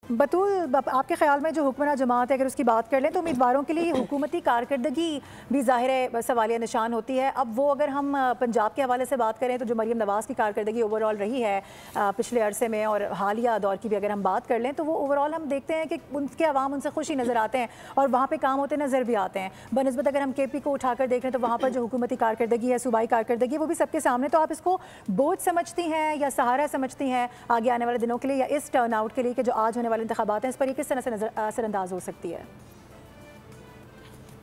बतूल, आपके ख्याल में जो हुक्मरान जमात है, अगर उसकी बात कर लें तो उम्मीदवारों के लिए हुकूमती कारकर्दगी भी ज़ाहिर है सवालिया निशान होती है। अब वो अगर हम पंजाब के हवाले से बात करें तो जो मरीम नवाज़ की कारकर्दगी ओवरऑल रही है पिछले अरसे में और हालिया दौर की भी अगर हम बात कर लें तो वो ओवरऑल हम देखते हैं कि उनके अवाम उनसे खुश ही नज़र आते हैं और वहाँ पर काम होते नज़र भी आते हैं। बनस्बत अगर हम KP को उठाकर देख लें तो वहाँ पर जो हुकूमती कारकर्दगी है, सूबाई कारकर्दगी, वो भी सबके सामने। तो आप इसको बोझ समझती हैं या सहारा समझती हैं आगे आने वाले दिनों के लिए, या इस टर्न आउट के लिए कि जो आज होने वाले इंतखाबात हैं इस पर किस तरह से असरअंदाज हो सकती है?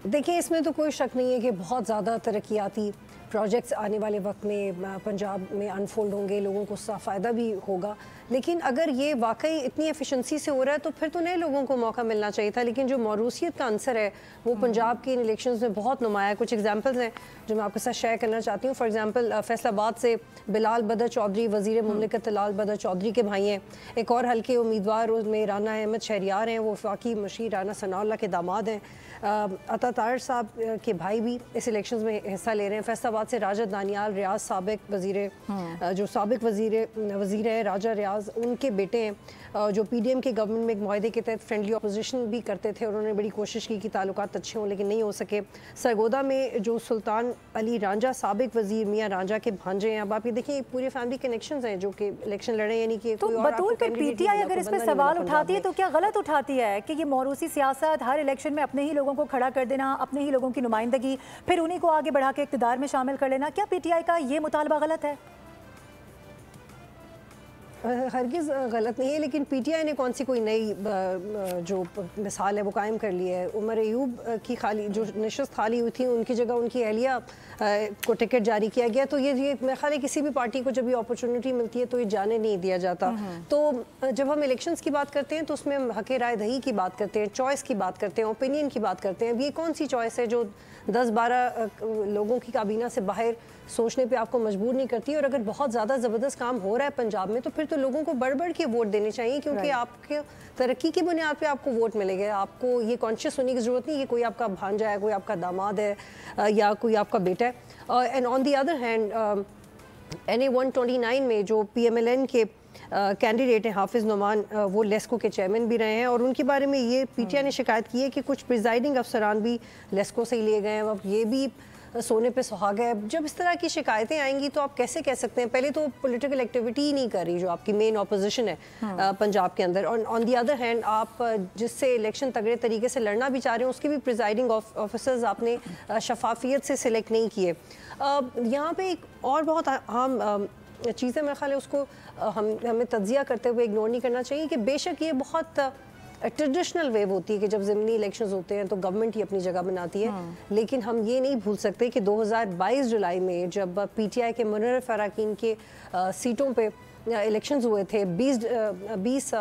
देखिए, इसमें तो कोई शक नहीं है कि बहुत ज़्यादा तरक्याती प्रोजेक्ट्स आने वाले वक्त में पंजाब में अनफोल्ड होंगे, लोगों को उसका फ़ायदा भी होगा। लेकिन अगर ये वाकई इतनी एफिशिएंसी से हो रहा है तो फिर तो नए लोगों को मौका मिलना चाहिए था। लेकिन जो मौरूसियत का आंसर है वो पंजाब के इन इलेक्शंस में बहुत नुमाया है। कुछ एग्जांपल्स हैं जो मैं आपके साथ शेयर करना चाहती हूँ। फॉर एग्जांपल, फैसलाबाद से बिलाल बदर चौधरी वज़ीर मुमलिकत लाल बदर चौधरी के भाई हैं। एक और हल्के उम्मीदवार में राना अहमद शहरियार हैं, वो वफाकी मशीर राना सनाउल्लाह के दामाद हैं। अता तार साहब के भाई भी इस इलेक्शंस में हिस्सा ले रहे हैं। फैसलाबाद से राजा दानियाल रियाज साबिक वज़ीर जो साबिक वज़ीर है राजा रियाज, उनके बेटे हैं जो PDM के गवर्नमेंट में एक मुआहदे के तहत फ्रेंडली अपोजिशन भी करते थे। उन्होंने बड़ी कोशिश की कि ताल्लुकात अच्छे हों लेकिन नहीं हो सके। सरगोदा में जो सुल्तान अली रांझा साबिक वज़ीर मियाँ रांझा के भांजे हैं। अब आप ये देखिए पूरे फैमिली कनेक्शंस हैं जो कि इलेक्शन लड़े, यानी कि तो बतूल पर PTI अगर इस पर सवाल उठाती है तो क्या गलत उठाती है कि ये मौरूसी सियासत, हर इलेक्शन में अपने ही लोगों को खड़ा कर देना, अपने ही लोगों की नुमाइंदगी, फिर उन्हीं को आगे बढ़ा के इक़्तिदार में शामिल कर लेना, क्या PTI का ये मुतालबा गलत है? हरगिज़ गलत नहीं है, लेकिन PTI ने कौन सी कोई नई जो मिसाल है वो कायम कर ली है। उमर अयूब की खाली जो नशस्त खाली हुई थी उनकी जगह उनकी अहलिया को टिकट जारी किया गया। तो ये मेरे ख्याल है किसी भी पार्टी को जब ये अपॉर्चुनिटी मिलती है तो ये जाने नहीं दिया जाता। तो जब हम इलेक्शंस की बात करते हैं तो उसमें हम हक़ राय दही की बात करते हैं, चॉइस की बात करते हैं, ओपिनियन की बात करते हैं। अब ये कौन सी चॉइस है जो 10-12 लोगों की काबीना से बाहर सोचने पे आपको मजबूर नहीं करती? और अगर बहुत ज़्यादा ज़बरदस्त काम हो रहा है पंजाब में तो फिर तो लोगों को बढ़ बढ़ के वोट देने चाहिए, क्योंकि आपके तरक्की की बुनियाद पे आपको वोट मिलेंगे। आपको ये कॉन्शियस होने की ज़रूरत नहीं है कि कोई आपका भांजा है, कोई आपका दामाद है या कोई आपका बेटा है। And on the other hand NA 129 में जो PMLN के कैंडिडेट हैं हाफिज़ नुमान, वो लेस्को के चेयरमैन भी रहे हैं और उनके बारे में ये PTI ने शिकायत की है कि कुछ प्रिजाइडिंग अफसरान भी लेस्को से ही लिए गए हैं। अब ये भी सोने पे सुहागा है। जब इस तरह की शिकायतें आएंगी तो आप कैसे कह सकते हैं? पहले तो पॉलिटिकल एक्टिविटी ही नहीं कर रही जो आपकी मेन ऑपोजिशन है पंजाब के अंदर, और ऑन दी अदर हैंड आप जिससे इलेक्शन तगड़े तरीके से लड़ना भी चाह रहे हैं उसके भी प्रिजाइडिंग ऑफिसर्स आपने शफाफियत से सिलेक्ट नहीं किए। यहाँ पे एक और बहुत अहम चीज़ें मेरे ख्याल है उसको हमें तज्जिया करते हुए इग्नोर नहीं करना चाहिए कि बेशक ये बहुत ट्रेडिशनल वेव होती है कि जब ज़मीनी इलेक्शंस होते हैं तो गवर्नमेंट ही अपनी जगह बनाती है। लेकिन हम ये नहीं भूल सकते कि 2022 जुलाई में जब PTI के मुनव्वर अरकान के सीटों पे इलेक्शंस हुए थे 20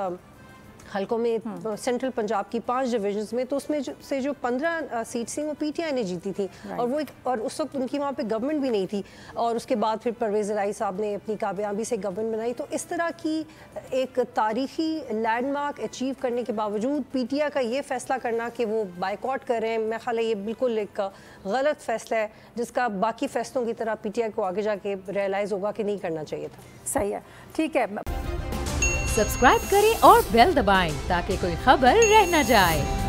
हल्कों में सेंट्रल पंजाब की 5 डिविजन्स में, तो उसमें से जो 15 सीट्स थी वो PTI ने जीती थी और उस वक्त उनकी वहाँ पे गवर्नमेंट भी नहीं थी और उसके बाद फिर परवेज़ इलाही साहब ने अपनी कामयाबी से गवर्नमेंट बनाई। तो इस तरह की एक तारीखी लैंडमार्क अचीव करने के बावजूद PTI का ये फैसला करना कि वो बाइकआउट कर रहे हैं, मेरा ख्याल है ये बिल्कुल एक गलत फैसला है जिसका बाकी फैसलों की तरह PTI को आगे जाके रियलाइज़ होगा कि नहीं करना चाहिए था। सही है, ठीक है। सब्सक्राइब करें और बेल दबाएं ताकि कोई खबर रह न जाए।